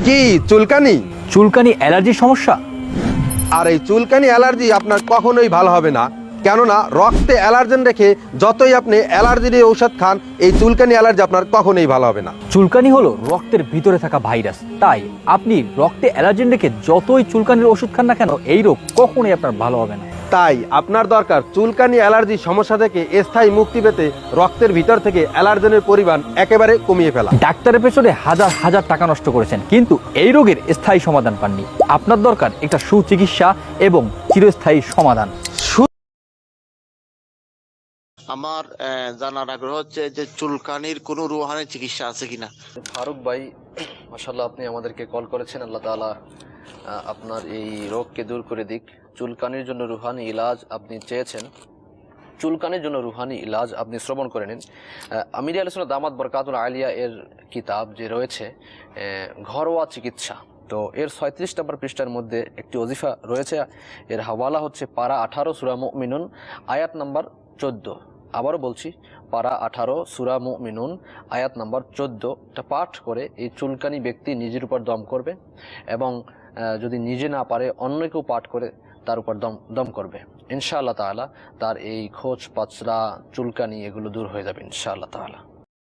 কি চুলকানি? চুলকানি অ্যালার্জির সমস্যা? আর এই চুলকানি অ্যালার্জি আপনার কখনোই ভালো হবে না, কেননা রক্তে অ্যালার্জেন রেখে যতই আপনি অ্যালার্জির ঔষধ খান, এই চুলকানি অ্যালার্জি আপনার কখনোই ভালো হবে না। চুলকানি হলো রক্তের ভিতরে থাকা ভাইরাস, তাই আপনি রক্তে অ্যালার্জেন রেখে যতই চুলকানির ওষুধ খান না কেন, এই রোগ কখনোই আপনার ভালো হবে না। তাই আপনার দরকার চুলকানি অ্যালার্জি সমস্যা থেকে স্থায়ী মুক্তি পেতে রক্তের ভিতর থেকে অ্যালার্জেনের পরিমাণ একেবারে কমিয়ে ফেলা। ডাক্তারের পেছনে হাজার হাজার টাকা নষ্ট করেছেন, কিন্তু এই রোগের স্থায়ী সমাধান পাননি। আপনার দরকার একটা সুচিকিৎসা এবং চিরস্থায়ী সমাধান। আমার জানার আগ্রহ হচ্ছে যে চুলকানির কোনো রুহানি চিকিৎসা আছে কিনা। ফারুক ভাই, মাশাআল্লাহ, আপনি আমাদেরকে কল করেছেন। আল্লাহ তাআলা আপনার এই রোগকে দূর করে দিক। চুলকানির জন্য রুহানি ইলাজ আপনি চেয়েছেন, চুলকানির জন্য রুহানি ইলাজ আপনি শ্রবণ করে নিন। আমির আহলে সুন্নাত দামাত বরকাতুল আলিয়া এর কিতাব যে রয়েছে ঘরোয়া চিকিৎসা, তো এর ৩৬ নম্বর পৃষ্ঠার মধ্যে একটি ওজিফা রয়েছে। এর হাওয়ালা হচ্ছে পারা 18 সূরা মুমিনুন আয়াত নাম্বার 14। আবারও বলছি, পারা 18 সূরা মুমিনুন আয়াত নাম্বার 14 টা পাঠ করে এই চুলকানি ব্যক্তি নিজের উপর দম করবে, এবং যদি নিজে না পারে অন্যকেও পাঠ করে তার উপর দম করবে। ইনশাআল্লাহ তাআলা তার এই খোঁচ পাচরা চুলকানি এগুলো দূর হয়ে যাবে ইনশাআল্লাহ তাআলা।